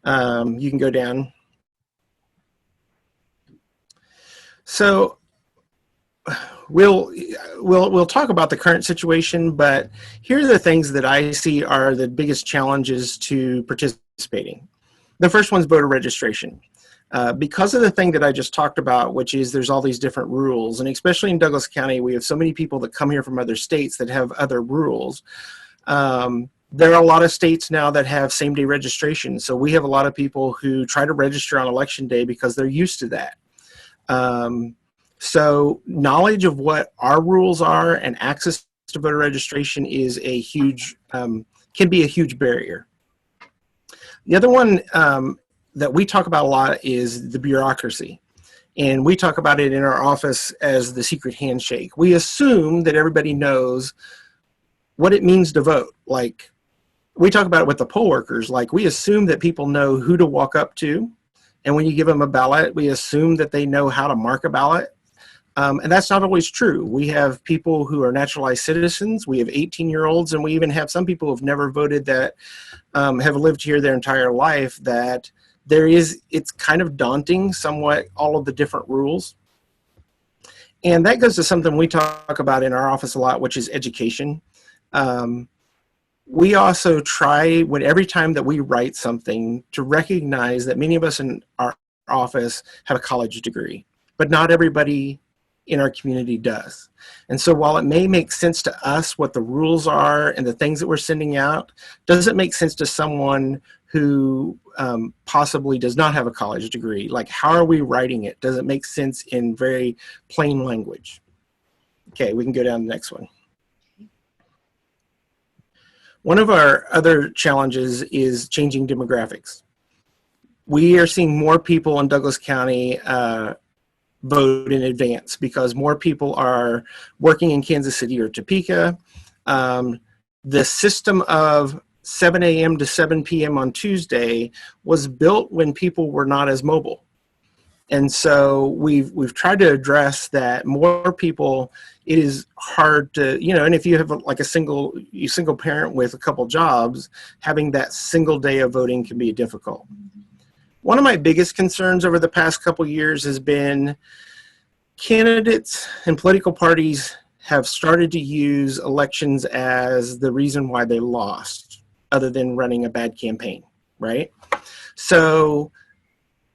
elected. You can go down. So we'll talk about the current situation, but here are the things that I see are the biggest challenges to participating. The first one's voter registration. Because of the thing that I just talked about, which is there's all these different rules, and especially in Douglas County, we have so many people that come here from other states that have other rules. There are a lot of states now that have same-day registration, so we have a lot of people who try to register on election day because they're used to that. So knowledge of what our rules are and access to voter registration is a huge, can be a huge barrier. The other one that we talk about a lot is the bureaucracy. And we talk about it in our office as the secret handshake. We assume that everybody knows what it means to vote. Like, we talk about it with the poll workers. Like, we assume that people know who to walk up to. And when you give them a ballot, we assume that they know how to mark a ballot. And that's not always true. We have people who are naturalized citizens. We have 18-year-olds, and we even have some people who have never voted that have lived here their entire life, that it's kind of daunting somewhat, all of the different rules. And that goes to something we talk about in our office a lot, which is education. We also try, every time that we write something, to recognize that many of us in our office have a college degree, but not everybody in our community does. And so while it may make sense to us what the rules are and the things that we're sending out, doesn't make sense to someone who possibly does not have a college degree. Like, how are we writing it? Does it make sense in very plain language? Okay, we can go down to the next one. One of our other challenges is changing demographics. We are seeing more people in Douglas County vote in advance because more people are working in Kansas City or Topeka. The system of 7 a.m. to 7 p.m. on Tuesday was built when people were not as mobile. And so we've tried to address that. More people, it is hard to, and if you have like a single parent with a couple jobs, having that single day of voting can be difficult. One of my biggest concerns over the past couple years has been candidates and political parties have started to use elections as the reason why they lost, other than running a bad campaign, right? So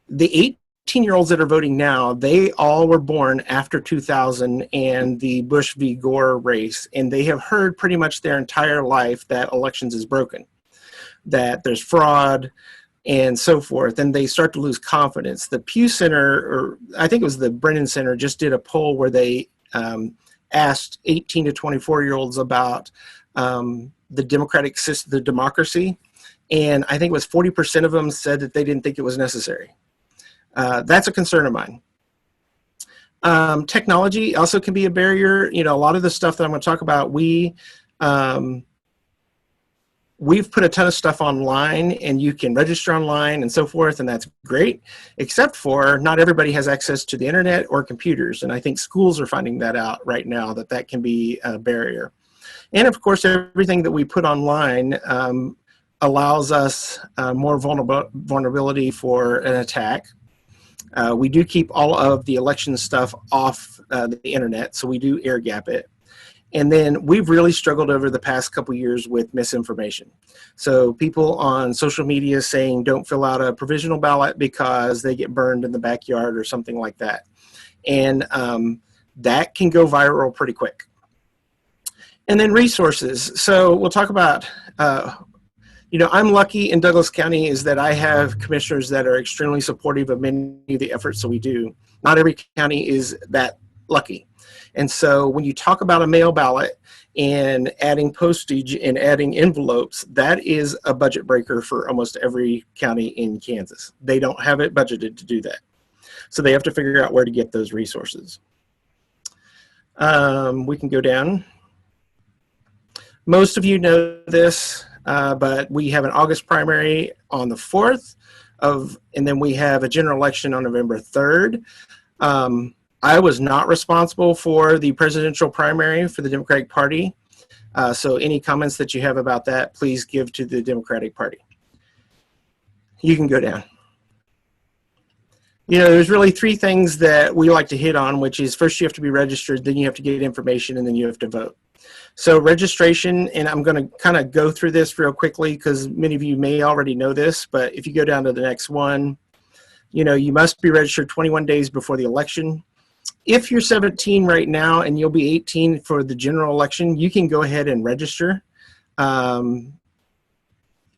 the 18-year-olds that are voting now, they all were born after 2000 and the Bush v. Gore race, and they have heard pretty much their entire life that elections is broken, that there's fraud, and so forth, and they start to lose confidence. The Pew Center, or I think it was the Brennan Center, just did a poll where they asked 18 to 24-year-olds about the democratic system, the democracy, and I think it was 40% of them said that they didn't think it was necessary. That's a concern of mine. Technology also can be a barrier. A lot of the stuff that I'm going to talk about, we've put a ton of stuff online, and you can register online and so forth, and that's great, except for not everybody has access to the internet or computers, and I think schools are finding that out right now, that can be a barrier. And of course, everything that we put online allows us more vulnerability for an attack. We do keep all of the election stuff off the internet, so we do air gap it. And then we've really struggled over the past couple years with misinformation. So people on social media saying don't fill out a provisional ballot because they get burned in the backyard or something like that. And that can go viral pretty quick. And then resources. So we'll talk about, I'm lucky in Douglas County is that I have commissioners that are extremely supportive of many of the efforts that we do. Not every county is that lucky. And so when you talk about a mail ballot and adding postage and adding envelopes, that is a budget breaker for almost every county in Kansas. They don't have it budgeted to do that. So they have to figure out where to get those resources. We can go down. Most of you know this, but we have an August primary on the 4th, and then we have a general election on November 3rd. I was not responsible for the presidential primary for the Democratic Party. So any comments that you have about that, please give to the Democratic Party. You can go down. You know, there's really three things that we like to hit on, which is first you have to be registered, then you have to get information, and then you have to vote. So registration, and I'm going to kind of go through this real quickly because many of you may already know this, but if you go down to the next one, you know, you must be registered 21 days before the election. If you're 17 right now and you'll be 18 for the general election, you can go ahead and register.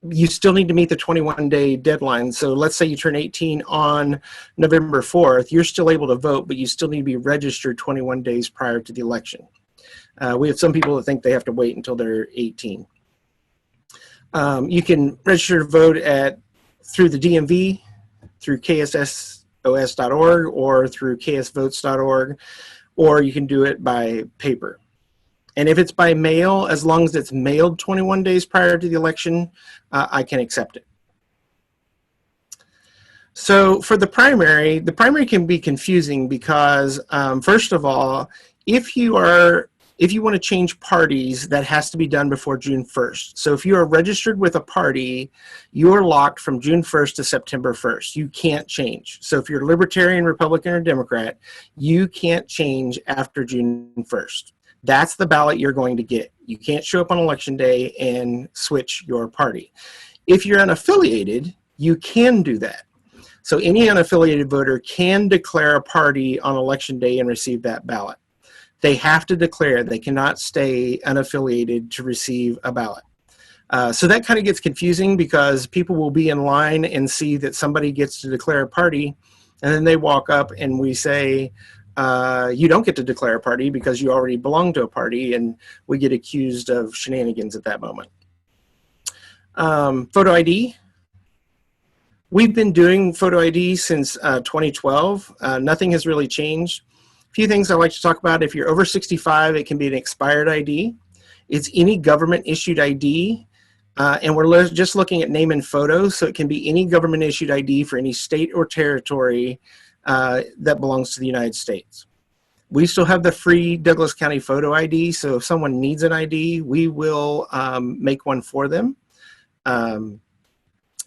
You still need to meet the 21-day deadline. So let's say you turn 18 on November 4th, you're still able to vote, but you still need to be registered 21 days prior to the election. We have some people that think they have to wait until they're 18. You can register to vote through the DMV, through kssos.org, or through ksvotes.org, or you can do it by paper. And if it's by mail, as long as it's mailed 21 days prior to the election, I can accept it. So for the primary can be confusing because, first of all, if you want to change parties, that has to be done before June 1st. So if you are registered with a party, you are locked from June 1st to September 1st. You can't change. So if you're Libertarian, Republican, or Democrat, you can't change after June 1st. That's the ballot you're going to get. You can't show up on election day and switch your party. If you're unaffiliated, you can do that. So any unaffiliated voter can declare a party on election day and receive that ballot. They have to declare. They cannot stay unaffiliated to receive a ballot. So that kind of gets confusing because people will be in line and see that somebody gets to declare a party, and then they walk up and we say, you don't get to declare a party because you already belong to a party, and we get accused of shenanigans at that moment. Photo ID. We've been doing photo ID since 2012. Nothing has really changed. A few things I like to talk about. If you're over 65, it can be an expired ID. It's any government issued ID. And we're just looking at name and photo, so it can be any government issued ID for any state or territory that belongs to the United States. We still have the free Douglas County photo ID, so if someone needs an ID, we will make one for them.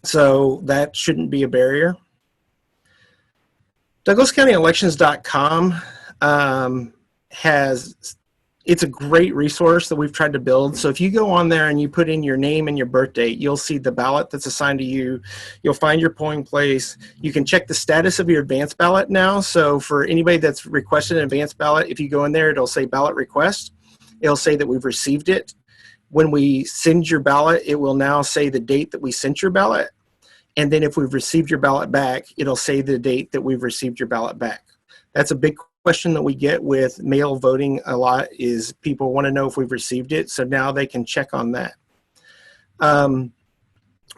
So that shouldn't be a barrier. DouglasCountyElections.com it's a great resource that we've tried to build. So if you go on there and you put in your name and your birth date, you'll see the ballot that's assigned to you. You'll find your polling place. You can check the status of your advance ballot now. So for anybody that's requested an advance ballot, if you go in there, it'll say ballot request. It'll say that we've received it. When we send your ballot, it will now say the date that we sent your ballot. And then if we've received your ballot back, it'll say the date that we've received your ballot back. That's a big question that we get with mail voting a lot, is people want to know if we've received it. So now they can check on that.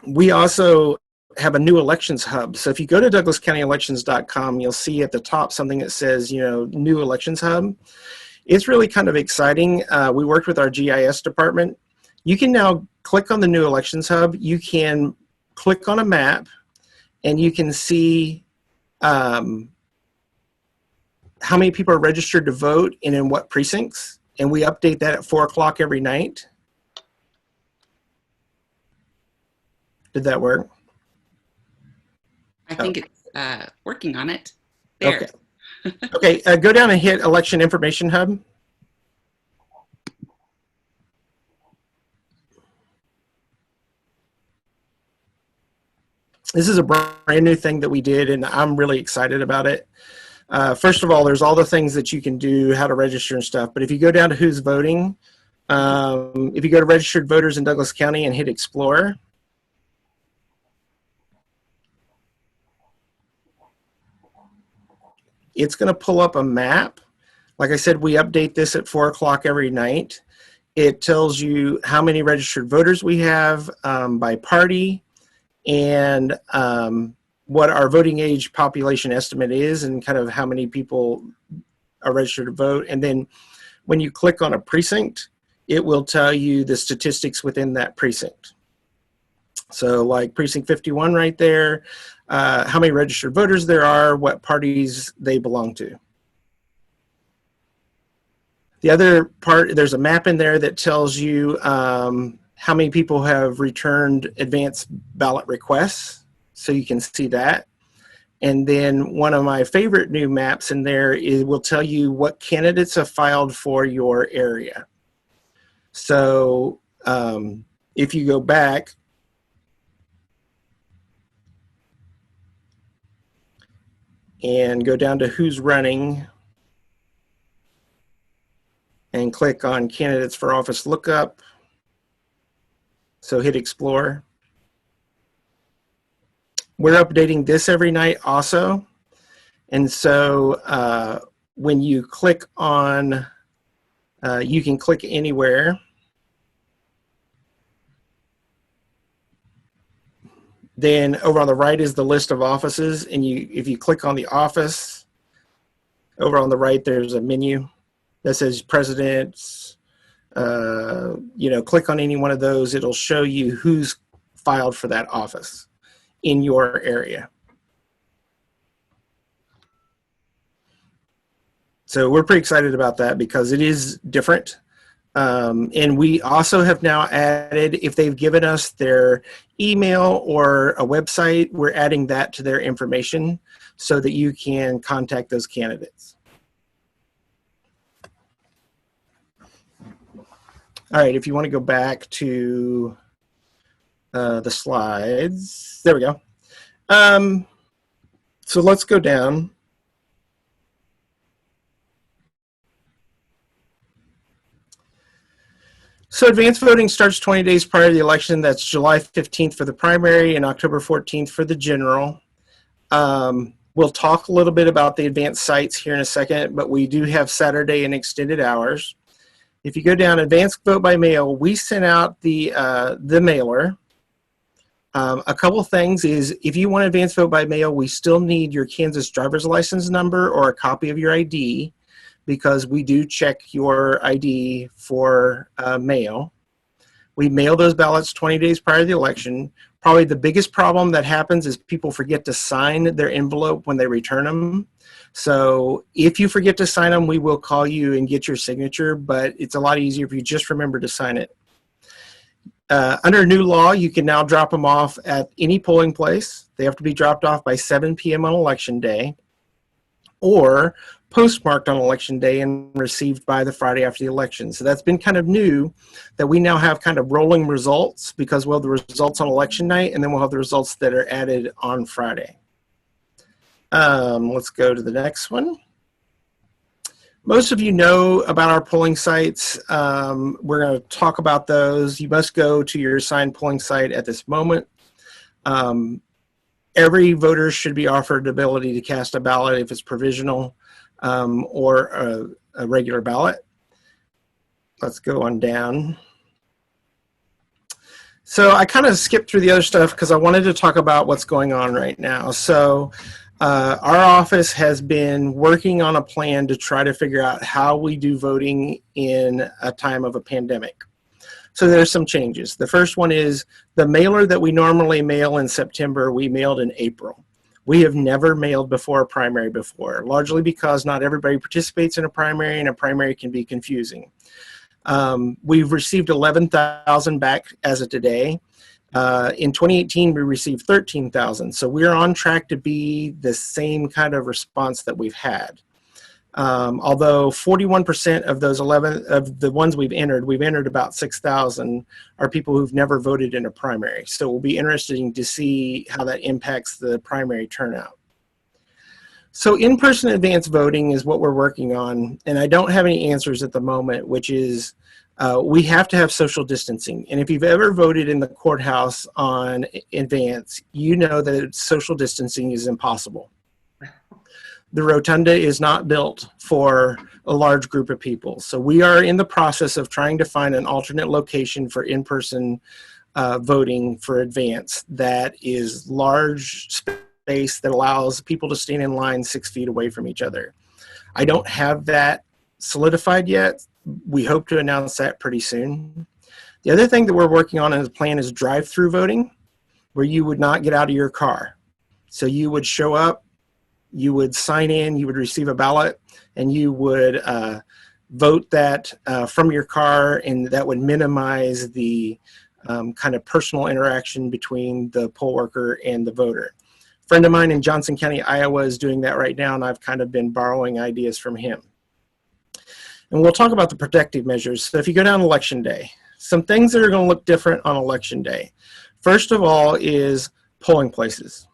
We also have a new elections hub. So if you go to DouglasCountyElections.com, you'll see at the top something that says, you know, new elections hub. It's really kind of exciting. We worked with our GIS department. You can now click on the new elections hub. You can click on a map and you can see how many people are registered to vote and in what precincts. And we update that at 4 o'clock every night. Did that work? I think it's working on it. There. Okay. Okay, go down and hit Election Information Hub. This is a brand new thing that we did, and I'm really excited about it. First of all, there's all the things that you can do, how to register and stuff. But if you go down to who's voting, if you go to registered voters in Douglas County and hit Explore, it's going to pull up a map. Like I said, we update this at 4 o'clock every night. It tells you how many registered voters we have by party, and what our voting age population estimate is, and kind of how many people are registered to vote. And then when you click on a precinct, it will tell you the statistics within that precinct. So like precinct 51 right there, how many registered voters there are, what parties they belong to. The other part, there's a map in there that tells you how many people have returned advance ballot requests. so you can see that. And then one of my favorite new maps in there will tell you what candidates have filed for your area. So if you go back, and go down to who's running and click on candidates for office lookup. So hit explore. We're updating this every night also. And so when you click on, you can click anywhere. Then over on the right is the list of offices, and if you click on the office, over on the right there's a menu that says presidents. Click on any one of those, it'll show you who's filed for that office in your area. So we're pretty excited about that because it is different. And we also have now added, if they've given us their email or a website, we're adding that to their information so that you can contact those candidates. All right, if you want to go back to the slides, there we go. So let's go down. So advanced voting starts 20 days prior to the election. That's July 15th for the primary and October 14th for the general. We'll talk a little bit about the advanced sites here in a second, but we do have Saturday and extended hours. If you go down advanced vote by mail, we sent out the mailer. A couple things is, if you want advanced vote by mail, we still need your Kansas driver's license number or a copy of your ID, because we do check your ID for mail. We mail those ballots 20 days prior to the election. Probably the biggest problem that happens is people forget to sign their envelope when they return them. So if you forget to sign them, we will call you and get your signature, but it's a lot easier if you just remember to sign it. Under new law, you can now drop them off at any polling place. They have to be dropped off by 7 p.m. on election day, or postmarked on election day and received by the Friday after the election. So that's been kind of new, that we now have kind of rolling results, because we'll have the results on election night and then we'll have the results that are added on Friday. Let's go to the next one. Most of you know about our polling sites. We're going to talk about those. You must go to your assigned polling site at this moment. Every voter should be offered the ability to cast a ballot if it's provisional or a regular ballot. Let's go on down. So I kind of skipped through the other stuff because I wanted to talk about what's going on right now. So our office has been working on a plan to try to figure out how we do voting in a time of a pandemic. So there's some changes. The first one is the mailer that we normally mail in September, we mailed in April. We have never mailed before a primary before, largely because not everybody participates in a primary, and a primary can be confusing. We've received 11,000 back as of today. In 2018, we received 13,000. So we're on track to be the same kind of response that we've had. Although 41% of those of the ones we've entered about 6,000 are people who've never voted in a primary. So it will be interesting to see how that impacts the primary turnout. So in-person advanced voting is what we're working on, and I don't have any answers at the moment, which is we have to have social distancing. And if you've ever voted in the courthouse on advance, you know that social distancing is impossible. The rotunda is not built for a large group of people. So we are in the process of trying to find an alternate location for in-person voting for advance that is large space that allows people to stand in line 6 feet away from each other. I don't have that solidified yet. We hope to announce that pretty soon. The other thing that we're working on as a plan is drive-through voting, where you would not get out of your car. So you would show up, you would sign in, you would receive a ballot, and you would vote that from your car, and that would minimize the kind of personal interaction between the poll worker and the voter. A friend of mine in Johnson County, Iowa is doing that right now, and I've kind of been borrowing ideas from him. And we'll talk about the protective measures. So if you go down election day, some things that are going to look different on election day. First of all is polling places.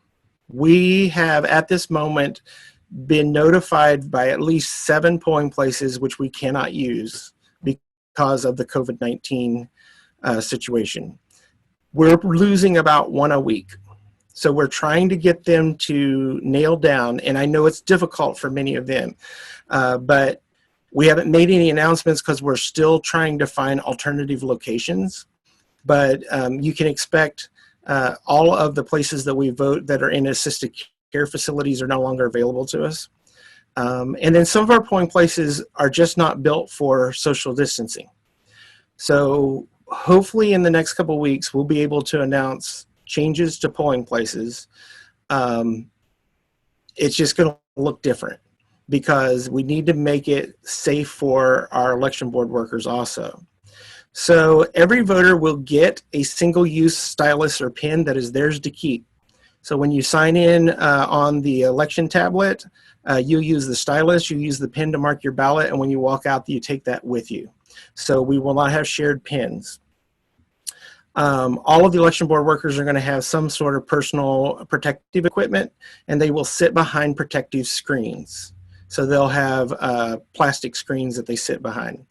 We have at this moment been notified by at least 7 polling places which we cannot use because of the COVID-19 situation. We're losing about 1 a week. So we're trying to get them to nail down, and I know it's difficult for many of them, but we haven't made any announcements because we're still trying to find alternative locations. But you can expect all of the places that we vote that are in assisted care facilities are no longer available to us. And then some of our polling places are just not built for social distancing. So hopefully in the next couple of weeks, we'll be able to announce changes to polling places. It's just going to look different because we need to make it safe for our election board workers also. So every voter will get a single-use stylus or pen that is theirs to keep. So when you sign in on the election tablet, you use the stylus, you use the pen to mark your ballot, and when you walk out, you take that with you. So we will not have shared pens. All of the election board workers are going to have some sort of personal protective equipment, and they will sit behind protective screens. So they'll have plastic screens that they sit behind.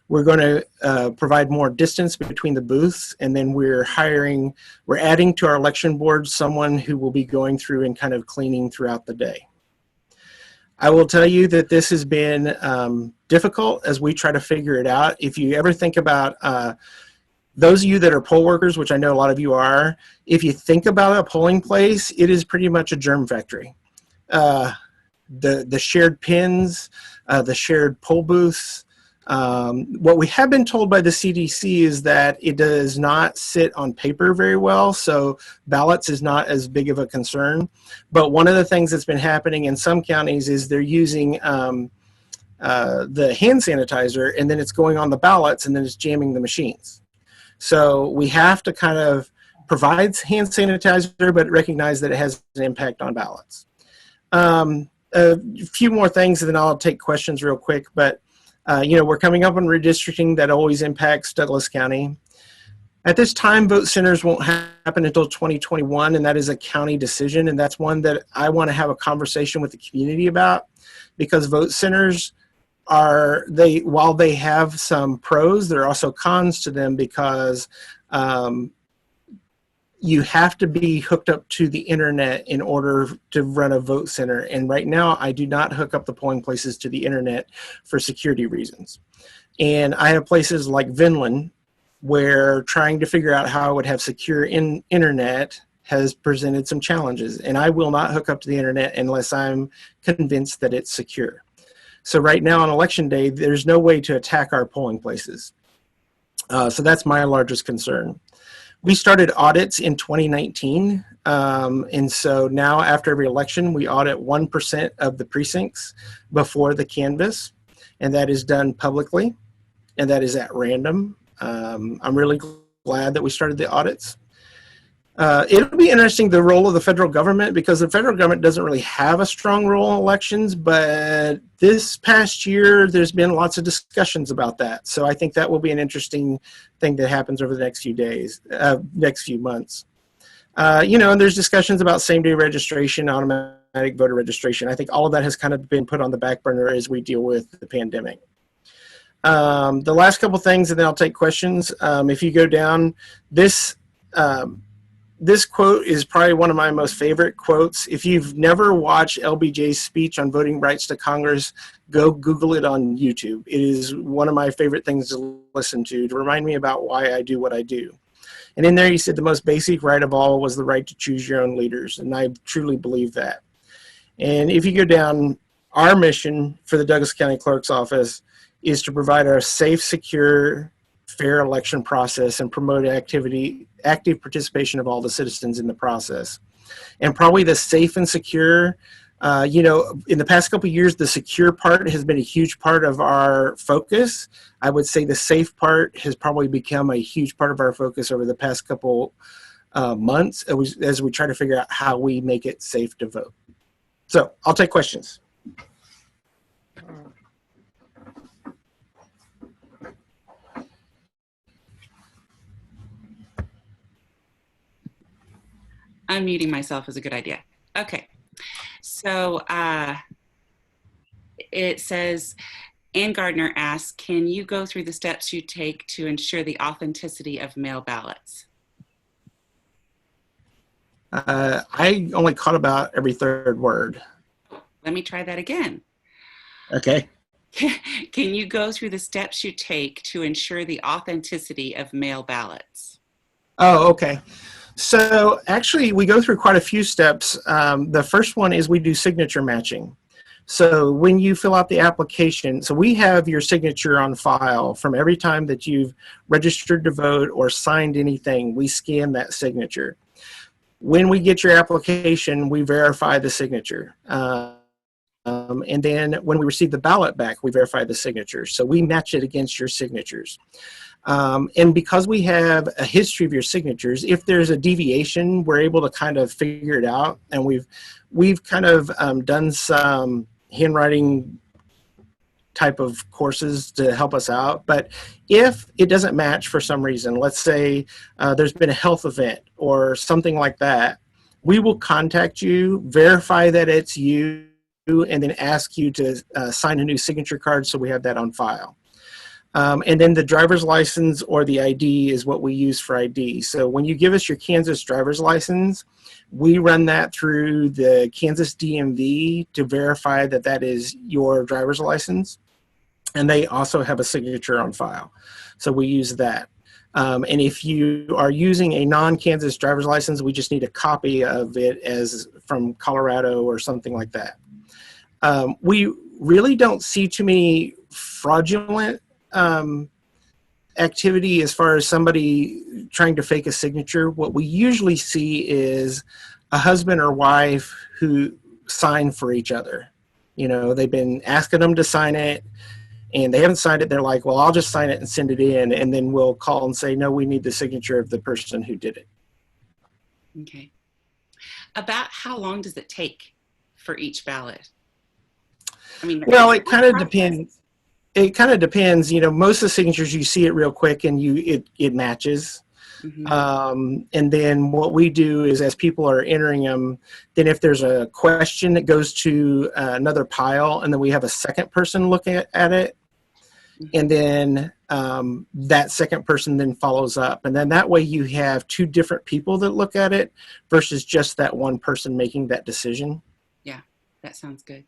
We're going to provide more distance between the booths, and then we're adding to our election board someone who will be going through and kind of cleaning throughout the day. I will tell you that this has been difficult as we try to figure it out. If you ever think about those of you that are poll workers, which I know a lot of you are, if you think about a polling place, it is pretty much a germ factory. The shared pins, the shared poll booths. What we have been told by the CDC is that it does not sit on paper very well, so ballots is not as big of a concern. But one of the things that's been happening in some counties is they're using the hand sanitizer, and then it's going on the ballots, and then it's jamming the machines. So we have to kind of provide hand sanitizer, but recognize that it has an impact on ballots. A few more things, and then I'll take questions real quick. But we're coming up on redistricting that always impacts Douglas County. At this time, vote centers won't happen until 2021, and that is a county decision, and that's one that I want to have a conversation with the community about, because vote centers while they have some pros, there are also cons to them, because you have to be hooked up to the internet in order to run a vote center. And right now, I do not hook up the polling places to the internet for security reasons. And I have places like Vinland where trying to figure out how I would have secure internet has presented some challenges. And I will not hook up to the internet unless I'm convinced that it's secure. So right now on election day, there's no way to attack our polling places. So that's my largest concern. We started audits in 2019, and so now after every election, we audit 1% of the precincts before the canvass, and that is done publicly, and that is at random. I'm really glad that we started the audits. It'll be interesting, the role of the federal government, because the federal government doesn't really have a strong role in elections, but this past year, there's been lots of discussions about that. So I think that will be an interesting thing that happens over the next few days, next few months. And there's discussions about same-day registration, automatic voter registration. I think all of that has kind of been put on the back burner as we deal with the pandemic. The last couple things, and then I'll take questions. If you go down, this quote is probably one of my most favorite quotes. If you've never watched LBJ's speech on voting rights to Congress, go Google it on YouTube. It is one of my favorite things to listen to remind me about why I do what I do. And in there, he said the most basic right of all was the right to choose your own leaders. And I truly believe that. And if you go down, our mission for the Douglas County Clerk's Office is to provide a safe, secure, fair election process and promote active participation of all the citizens in the process. And probably the safe and secure You know, in the past couple of years, the secure part has been a huge part of our focus. I would say the safe part has probably become a huge part of our focus over the past couple months as we try to figure out how we make it safe to vote. So I'll take questions. Unmuting myself is a good idea. Okay. So it says, Ann Gardner asks, can you go through the steps you take to ensure the authenticity of mail ballots? I only caught about every third word. Let me try that again. Okay. Can you go through the steps you take to ensure the authenticity of mail ballots? Oh, okay. So actually, we go through quite a few steps. The first one is we do signature matching. So when you fill out the application, so we have your signature on file from every time that you've registered to vote or signed anything, we scan that signature. When we get your application, we verify the signature. And then when we receive the ballot back, we verify the signature. So we match it against your signatures. And because we have a history of your signatures, if there's a deviation, we're able to kind of figure it out. And we've kind of done some handwriting type of courses to help us out. But if it doesn't match for some reason, let's say there's been a health event or something like that, we will contact you, verify that it's you, and then ask you to sign a new signature card so we have that on file. And then the driver's license or the ID is what we use for ID. So when you give us your Kansas driver's license, we run that through the Kansas DMV to verify that that is your driver's license. And they also have a signature on file. So we use that. And if you are using a non-Kansas driver's license, we just need a copy of it as from Colorado or something like that. We really don't see too many fraudulent activity as far as somebody trying to fake a signature. What we usually see is a husband or wife who sign for each other. You know, they've been asking them to sign it and they haven't signed it. They're like, well, I'll just sign it and send it in. And then we'll call and say, no, we need the signature of the person who did it. Okay. About how long does it take for each ballot? I mean, well, it kind of depends. It kind of depends. You know, most of the signatures you see it real quick and it matches. Mm-hmm. And then what we do is as people are entering them, then if there's a question that goes to another pile, and then we have a second person look at it. Mm-hmm. And then that second person then follows up. And then that way you have two different people that look at it versus just that one person making that decision. Yeah, that sounds good.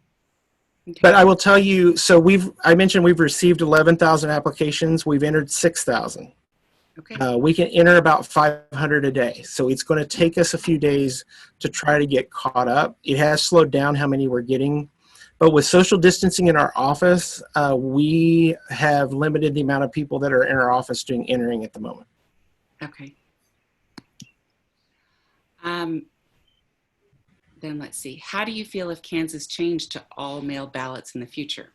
Okay. But I will tell you, so I mentioned we've received 11,000 applications. We've entered 6,000. Okay. We can enter about 500 a day. So it's going to take us a few days to try to get caught up. It has slowed down how many we're getting. But with social distancing in our office, we have limited the amount of people that are in our office doing entering at the moment. Okay. Then let's see. How do you feel if Kansas changed to all mail ballots in the future?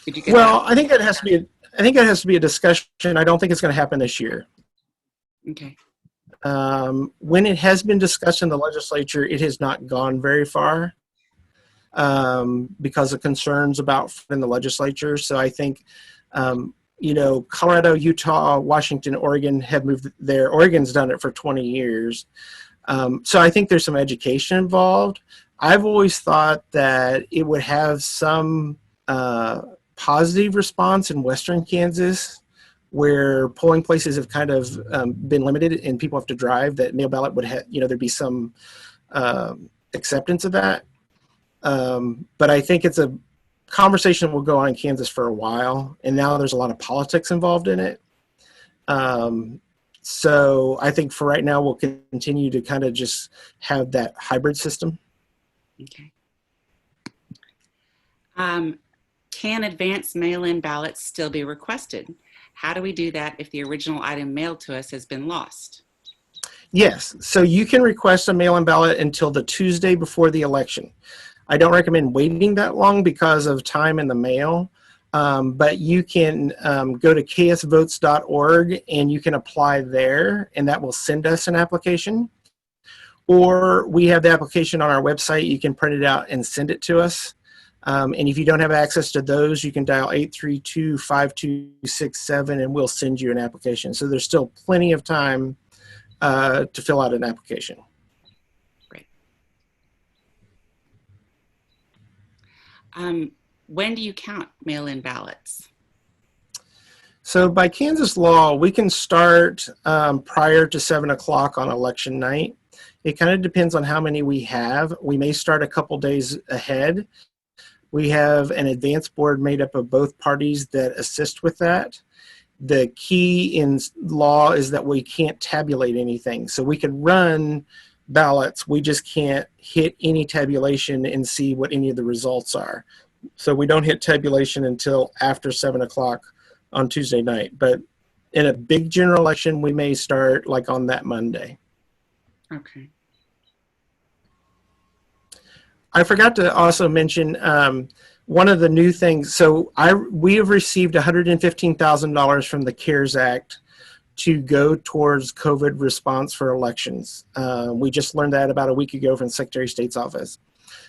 Did you get that? I think that has to be a discussion. I don't think it's going to happen this year. Okay. When it has been discussed in the legislature, it has not gone very far because of concerns about in the legislature. So I think, you know, Colorado, Utah, Washington, Oregon have moved there. Oregon's done it for 20 years. So I think there's some education involved. I've always thought that it would have some positive response in Western Kansas, where polling places have kind of been limited and people have to drive, that mail ballot would have, you know, there'd be some acceptance of that. But I think it's a conversation that will go on in Kansas for a while. And now there's a lot of politics involved in it. So I think for right now, we'll continue to kind of just have that hybrid system. Okay. Can advanced mail-in ballots still be requested? How do we do that if the original item mailed to us has been lost? Yes, so you can request a mail-in ballot until the Tuesday before the election. I don't recommend waiting that long because of time in the mail, but you can go to ksvotes.org and you can apply there, and that will send us an application. Or we have the application on our website. You can print it out and send it to us. And if you don't have access to those, you can dial 832-5267 and we'll send you an application. So there's still plenty of time to fill out an application. Great. When do you count mail-in ballots? So by Kansas law, we can start prior to 7 o'clock on election night. It kind of depends on how many we have. We may start a couple days ahead. We have an advance board made up of both parties that assist with that. The key in law is that we can't tabulate anything. So we can run ballots, we just can't hit any tabulation and see what any of the results are. So we don't hit tabulation until after 7 o'clock on Tuesday night. But in a big general election, we may start like on that Monday. Okay. I forgot to also mention one of the new things. So we have received $115,000 from the CARES Act to go towards COVID response for elections. We just learned that about a week ago from the Secretary of State's office.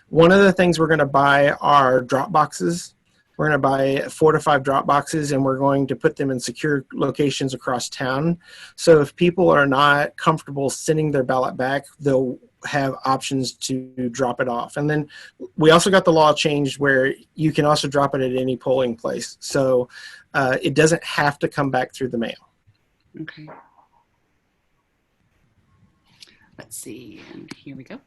One of the things we're going to buy are drop boxes. We're going to buy 4 to 5 drop boxes, and we're going to put them in secure locations across town. So if people are not comfortable sending their ballot back, they'll have options to drop it off. And then we also got the law changed where you can also drop it at any polling place. So it doesn't have to come back through the mail. Okay. Let's see, and here we go.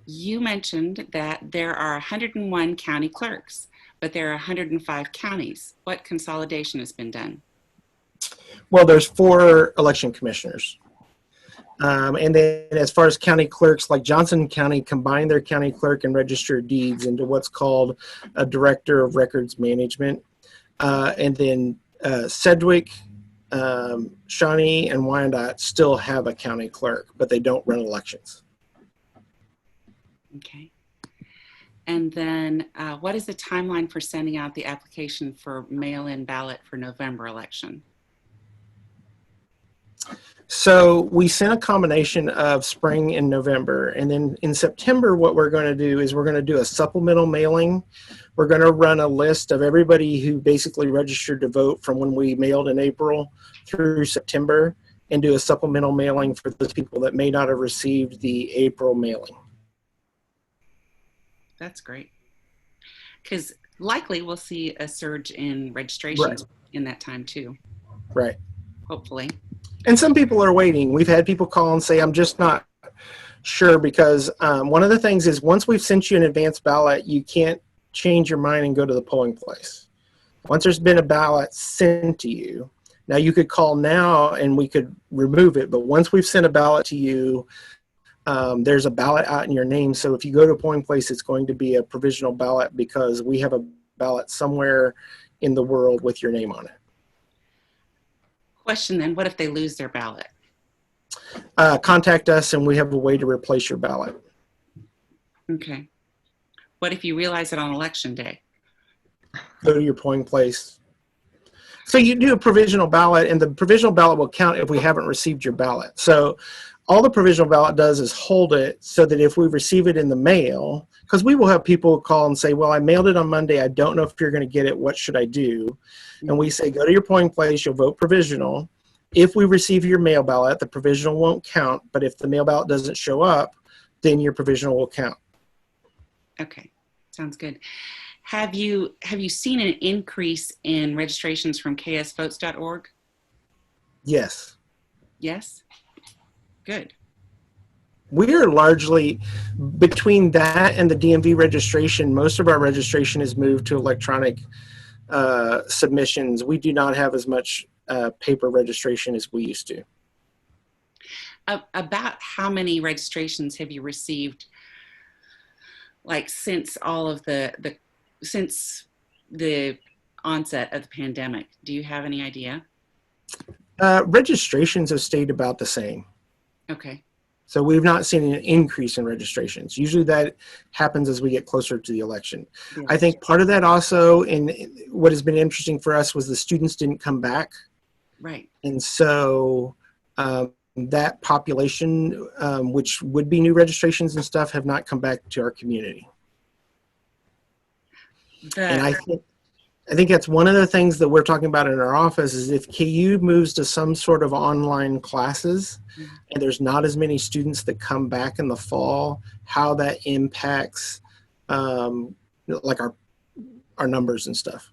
You mentioned that there are 101 county clerks, but there are 105 counties. What consolidation has been done? Well, there's 4 election commissioners. And then as far as county clerks, like Johnson County combined their county clerk and register of deeds into what's called a director of records management. And then Sedgwick, Shawnee, and Wyandotte still have a county clerk, but they don't run elections. Okay. And then what is the timeline for sending out the application for mail-in ballot for November election? So we sent a combination of spring and November. And then in September, what we're going to do is we're going to do a supplemental mailing. We're going to run a list of everybody who basically registered to vote from when we mailed in April through September, and do a supplemental mailing for those people that may not have received the April mailing. That's great. Because likely we'll see a surge in registrations in that time too. Right. Hopefully. And some people are waiting. We've had people call and say, I'm just not sure, because one of the things is once we've sent you an advance ballot, you can't change your mind and go to the polling place. Once there's been a ballot sent to you, now you could call now and we could remove it. But once we've sent a ballot to you, there's a ballot out in your name. So if you go to a polling place, it's going to be a provisional ballot because we have a ballot somewhere in the world with your name on it. Question then, what if they lose their ballot? Contact us and we have a way to replace your ballot. Okay. What if you realize it on election day? Go to your polling place. So you do a provisional ballot, and the provisional ballot will count if we haven't received your ballot. So all the provisional ballot does is hold it so that if we receive it in the mail, because we will have people call and say, well, I mailed it on Monday. I don't know if you're going to get it. What should I do? And we say, go to your polling place. You'll vote provisional. If we receive your mail ballot, the provisional won't count. But if the mail ballot doesn't show up, then your provisional will count. Okay, sounds good. Have you seen an increase in registrations from ksvotes.org? Yes. Yes? Good. We are largely, between that and the DMV registration, most of our registration is moved to electronic submissions. We do not have as much paper registration as we used to. About how many registrations have you received, like since all of since the onset of the pandemic? Do you have any idea? Registrations have stayed about the same. Okay. So we've not seen an increase in registrations. Usually that happens as we get closer to the election. The I think part of that also, and what has been interesting for us, was the students didn't come back. Right. And so that population, which would be new registrations and stuff, have not come back to our community. And I think that's one of the things that we're talking about in our office is if KU moves to some sort of online classes and there's not as many students that come back in the fall, how that impacts like our numbers and stuff.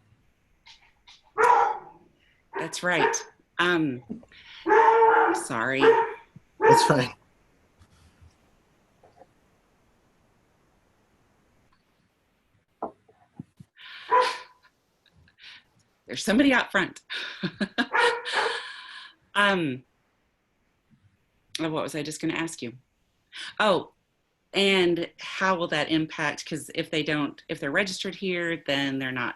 That's right. Sorry. It's fine. There's somebody out front. What was I just going to ask you? Oh, and how will that impact? Because if they're registered here, then they're not.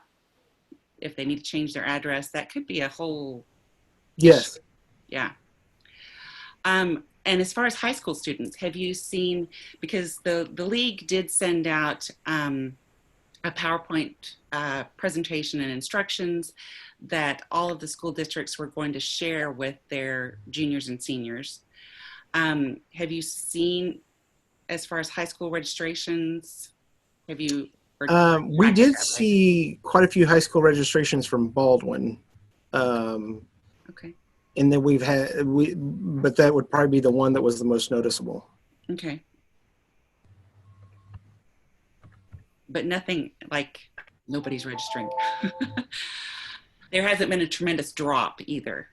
If they need to change their address, that could be a whole. Yes. Issue. Yeah. And as far as high school students, have you seen? Because the league did send out a PowerPoint presentation and instructions that all of the school districts were going to share with their juniors and seniors. Have you seen, as far as high school registrations, have you? We did see quite a few high school registrations from Baldwin. Okay. And then but that would probably be the one that was the most noticeable. Okay. But nothing like nobody's registering. There hasn't been a tremendous drop either.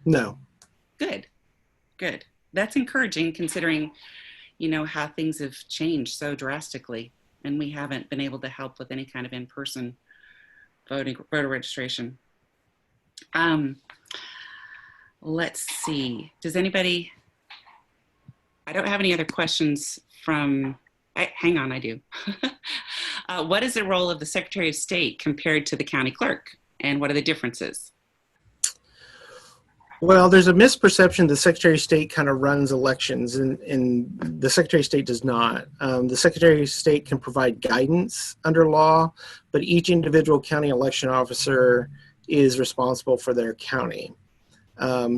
No. Good. That's encouraging considering, how things have changed so drastically, and we haven't been able to help with any kind of in-person voter registration. Let's see. Does anybody? I don't have any other questions from. Hang on, I do. What is the role of the Secretary of State compared to the county clerk, and what are the differences? Well, there's a misperception the Secretary of State kind of runs elections, and the Secretary of State does not. The Secretary of State can provide guidance under law, but each individual county election officer is responsible for their county.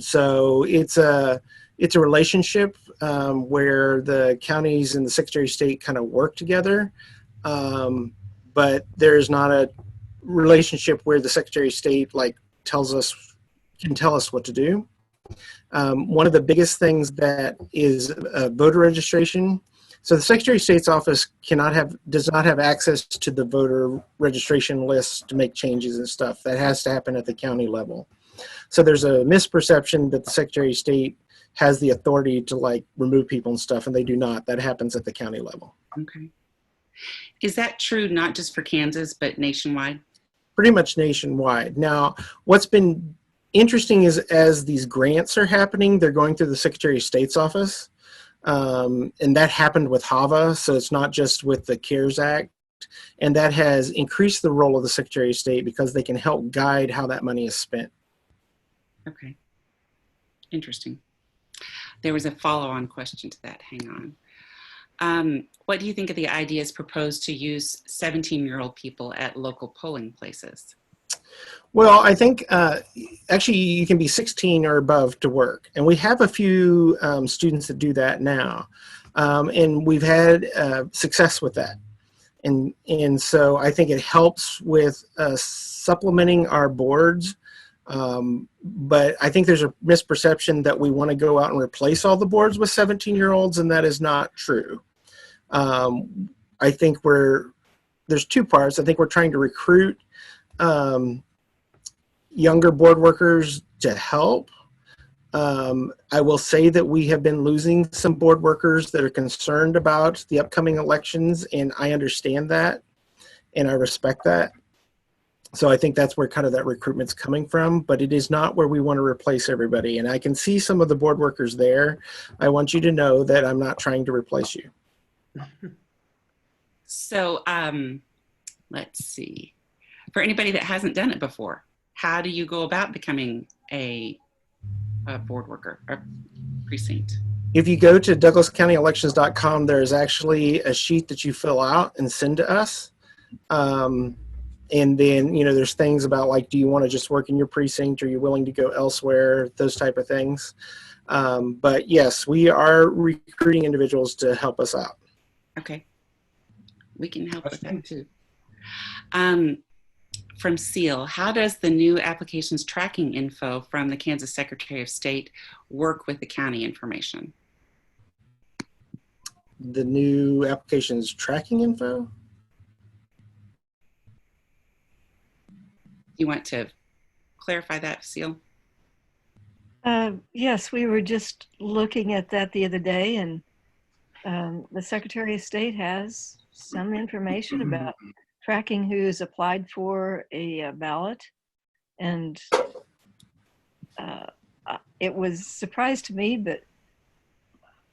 So it's a relationship where the counties and the Secretary of State kind of work together, but there's not a relationship where the Secretary of State can tell us what to do. One of the biggest things that is voter registration. So the Secretary of State's office does not have access to the voter registration list to make changes and stuff. That has to happen at the county level. So there's a misperception that the Secretary of State has the authority to remove people and stuff, and they do not. That happens at the county level. Okay. Is that true not just for Kansas, but nationwide? Pretty much nationwide. Now, what's been interesting is as these grants are happening, they're going through the Secretary of State's office. And that happened with HAVA, so it's not just with the CARES Act. And that has increased the role of the Secretary of State because they can help guide how that money is spent. Okay. Interesting. There was a follow-on question to that. Hang on. What do you think of the ideas proposed to use 17-year-old people at local polling places? Well, I think actually you can be 16 or above to work. And we have a few students that do that now. And we've had success with that. And so I think it helps with supplementing our boards. But I think there's a misperception that we want to go out and replace all the boards with 17-year-olds, and that is not true. I think there's two parts. I think we're trying to recruit younger board workers to help. I will say that we have been losing some board workers that are concerned about the upcoming elections, and I understand that, and I respect that. So I think that's where kind of that recruitment's coming from, but it is not where we want to replace everybody. And I can see some of the board workers there. I want you to know that I'm not trying to replace you. So let's see. For anybody that hasn't done it before, how do you go about becoming a board worker or precinct? If you go to douglascountyelections.com, there's actually a sheet that you fill out and send to us. And then, there's things about like, do you want to just work in your precinct? Are you willing to go elsewhere? Those type of things. But yes, we are recruiting individuals to help us out. Okay. We can help with that too. From SEAL, how does the new applications tracking info from the Kansas Secretary of State work with the county information? The new applications tracking info? You want to clarify that, SEAL? Yes, we were just looking at that the other day, and the Secretary of State has some information about tracking who's applied for a ballot. And it was a surprise to me, but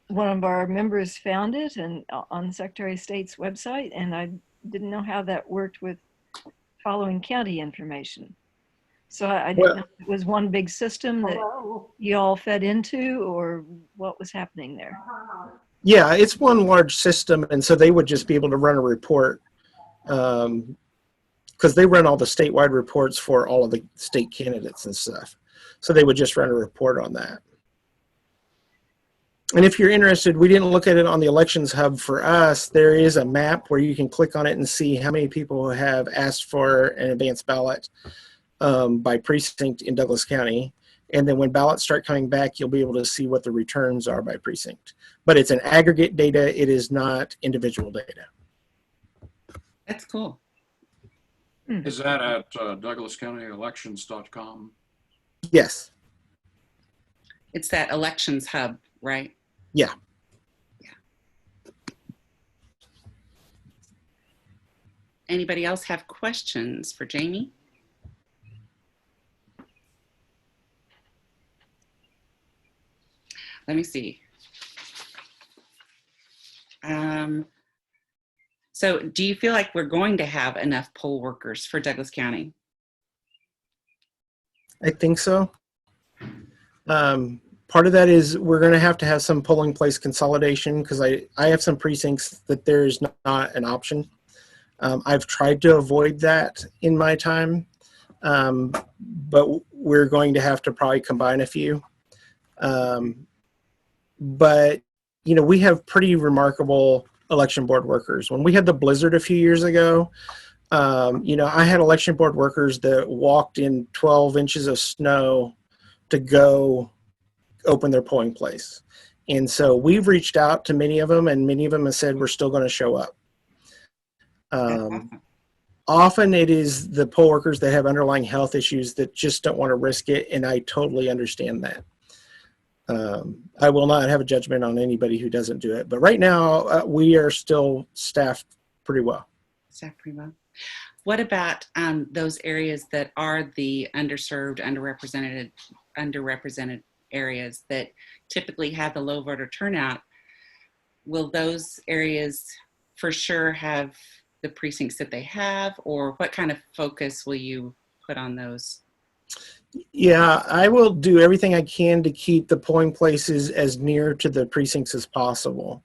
one of our members found it and on the Secretary of State's website, and I didn't know how that worked with following county information. So I didn't know if it was one big system that you all fed into, or what was happening there. Yeah, it's one large system, and so they would just be able to run a report because they run all the statewide reports for all of the state candidates and stuff. So they would just run a report on that. And if you're interested, we didn't look at it on the Elections Hub for us. There is a map where you can click on it and see how many people have asked for an advance ballot by precinct in Douglas County. And then when ballots start coming back, you'll be able to see what the returns are by precinct. But it's an aggregate data. It is not individual data. That's cool. Is that at douglascountyelections.com? Yes. It's that Elections Hub, right? Yeah. Yeah. Anybody else have questions for Jamie? Let me see. So do you feel like we're going to have enough poll workers for Douglas County? I think so. Part of that is we're going to have some polling place consolidation because I have some precincts that there is not an option. I've tried to avoid that in my time, but we're going to have to probably combine a few. But, we have pretty remarkable election board workers. When we had the blizzard a few years ago, I had election board workers that walked in 12 inches of snow to go open their polling place. And so we've reached out to many of them, and many of them have said we're still going to show up. Often it is the poll workers that have underlying health issues that just don't want to risk it, and I totally understand that. I will not have a judgment on anybody who doesn't do it. But right now, we are still staffed pretty well. Staffed pretty well. What about those areas that are the underserved, underrepresented areas that typically have the low voter turnout? Will those areas for sure have the precincts that they have, or what kind of focus will you put on those? Yeah, I will do everything I can to keep the polling places as near to the precincts as possible.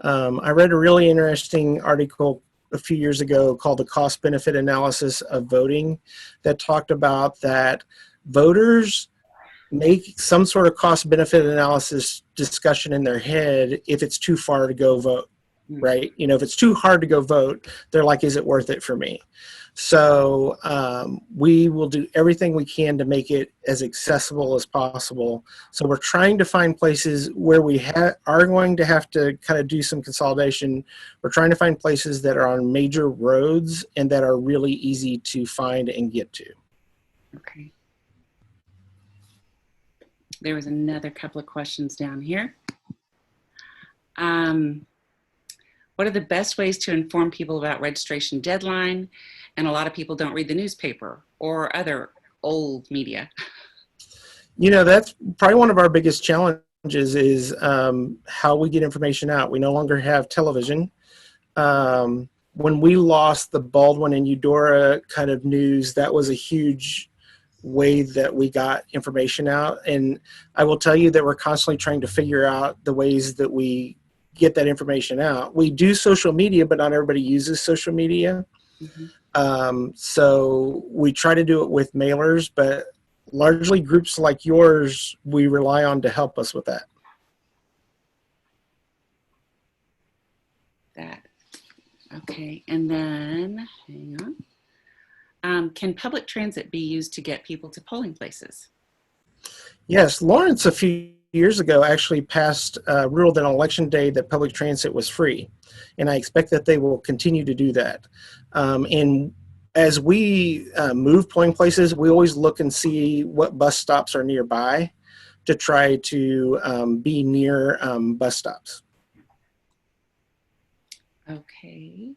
I read a really interesting article a few years ago called The Cost Benefit Analysis of Voting that talked about that voters make some sort of cost benefit analysis discussion in their head if it's too far to go vote, right? If it's too hard to go vote, they're like, is it worth it for me? So we will do everything we can to make it as accessible as possible. So we're trying to find places where we are going to have to kind of do some consolidation. We're trying to find places that are on major roads and that are really easy to find and get to. Okay. There was another couple of questions down here. What are the best ways to inform people about registration deadline? And a lot of people don't read the newspaper or other old media. That's probably one of our biggest challenges is how we get information out. We no longer have television. When we lost the Baldwin and Eudora kind of news, that was a huge way that we got information out. And I will tell you that we're constantly trying to figure out the ways that we get that information out. We do social media, but not everybody uses social media. So we try to do it with mailers, but largely groups like yours, we rely on to help us with that. Okay, and then, hang on. Can public transit be used to get people to polling places? Yes, Lawrence a few years ago actually passed a rule that on election day that public transit was free. And I expect that they will continue to do that. And as we move polling places, we always look and see what bus stops are nearby to try to be near bus stops. Okay.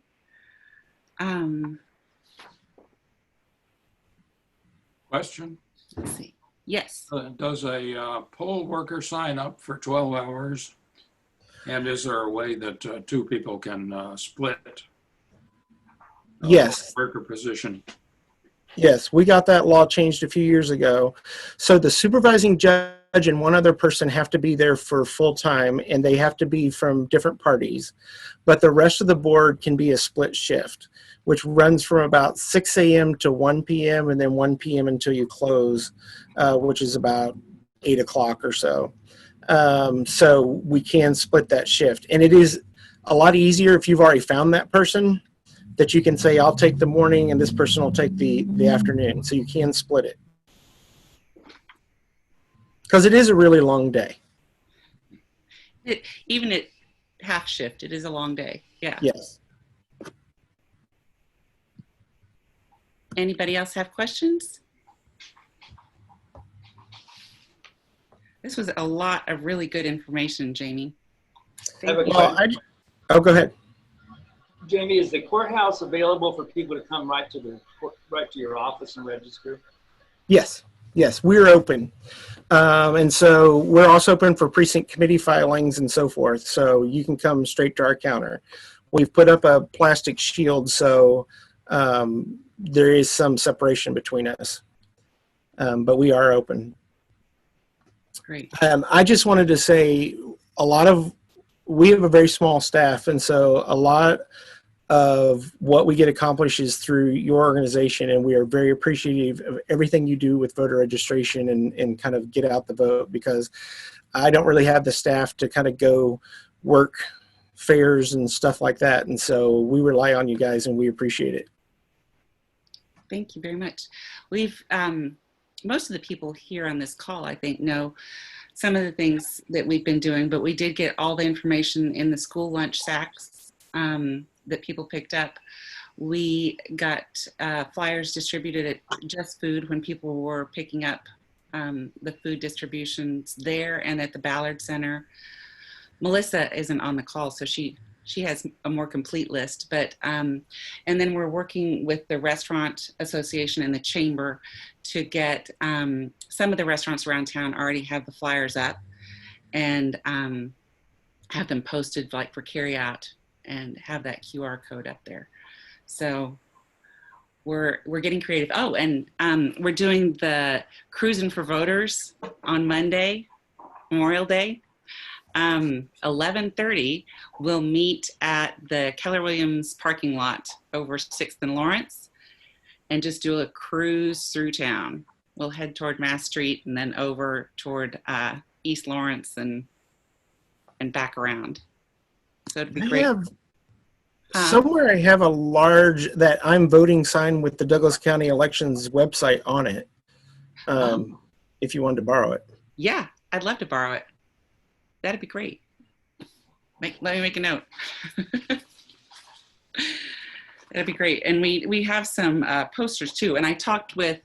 Question? Let's see. Yes. Does a poll worker sign up for 12 hours? And is there a way that two people can split? Yes. Worker position. Yes, we got that law changed a few years ago. So the supervising judge and one other person have to be there for full time, and they have to be from different parties. But the rest of the board can be a split shift, which runs from about 6 a.m. to 1 p.m. and then 1 p.m. until you close, which is about 8 o'clock or so. So we can split that shift. And it is a lot easier if you've already found that person, that you can say, I'll take the morning and this person will take the afternoon. So you can split it. Because it is a really long day. Even at half shift, it is a long day. Yeah. Yes. Anybody else have questions? This was a lot of really good information, Jamie. Thank you. Well, go ahead. Jamie, is the courthouse available for people to come right to your office and register? Yes, we're open. And so we're also open for precinct committee filings and so forth. So you can come straight to our counter. We've put up a plastic shield, so there is some separation between us. But we are open. Great. I just wanted to say we have a very small staff, and so a lot of what we get accomplished is through your organization, and we are very appreciative of everything you do with voter registration and kind of get out the vote, because I don't really have the staff to kind of go work fairs and stuff like that, and so we rely on you guys and we appreciate it. Thank you very much. We've most of the people here on this call, I think, know some of the things that we've been doing, but we did get all the information in the school lunch sacks that people picked up. We got flyers distributed at Just Food when people were picking up the food distributions there and at the Ballard Center. Melissa isn't on the call, so she has a more complete list, but and then we're working with the Restaurant Association and the Chamber to get some of the restaurants around town already have the flyers up and have them posted like for carry out and have that QR code up there. So we're getting creative. Oh, and we're doing the Cruising for Voters on Monday, Memorial Day. 11:30, we'll meet at the Keller Williams parking lot over 6th and Lawrence and just do a cruise through town. We'll head toward Mass Street and then over toward East Lawrence and back around. So it'd be great. Somewhere I have a large that I'm voting sign with the Douglas County Elections website on it. If you wanted to borrow it. Yeah, I'd love to borrow it. That'd be great. Let me make a note. That'd be great. And we have some posters too. And I talked with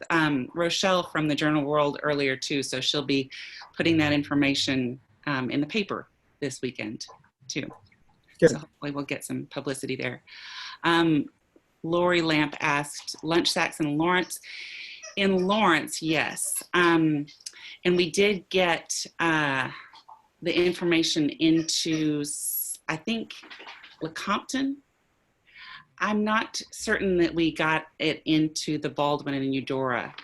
Rochelle from the Journal World earlier too. So she'll be putting that information in the paper this weekend too. Good. So hopefully we'll get some publicity there. Lori Lamp asked, lunch sacks in Lawrence. In Lawrence, yes. And we did get the information into, I think, Lecompton. I'm not certain that we got it into the Baldwin and Eudora.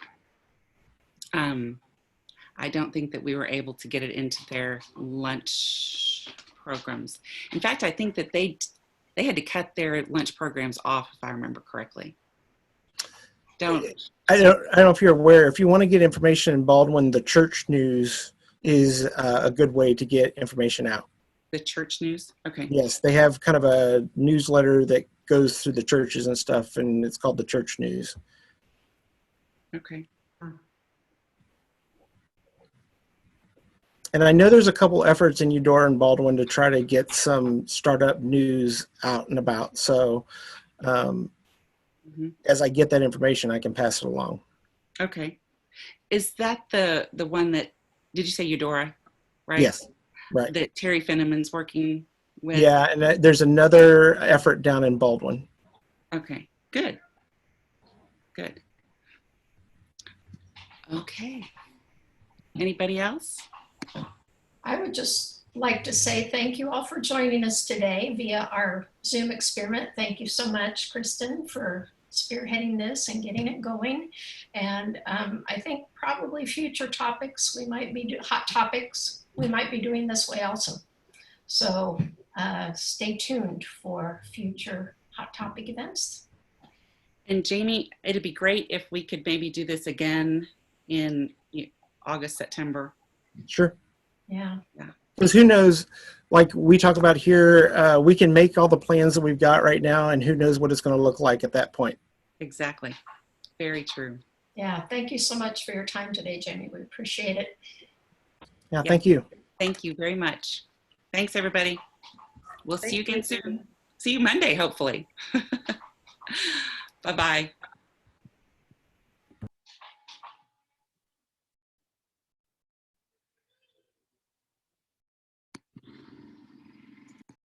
I don't think that we were able to get it into their lunch programs. In fact, I think that they had to cut their lunch programs off, if I remember correctly. I don't know if you're aware. If you want to get information in Baldwin, the church news is a good way to get information out. The church news? Okay. Yes, they have kind of a newsletter that goes through the churches and stuff, and it's called the church news. Okay. And I know there's a couple efforts in Eudora and Baldwin to try to get some startup news out and about. So as I get that information, I can pass it along. Okay. Is that the one that, did you say Eudora, right? Yes, right. That Terry Finneman's working with? Yeah, and there's another effort down in Baldwin. Okay, good. Good. Okay. Anybody else? I would just like to say thank you all for joining us today via our Zoom experiment. Thank you so much, Kristen, for spearheading this and getting it going. And I think probably future topics, we might be hot topics, we might be doing this way also. So stay tuned for future hot topic events. And Jamie, it'd be great if we could maybe do this again in August, September. Sure. Yeah. Because who knows, like we talk about here, we can make all the plans that we've got right now, and who knows what it's going to look like at that point. Exactly. Very true. Yeah. Thank you so much for your time today, Jamie. We appreciate it. Yeah, thank you. Thank you very much. Thanks, everybody. We'll see you again soon. See you Monday, hopefully. Bye-bye.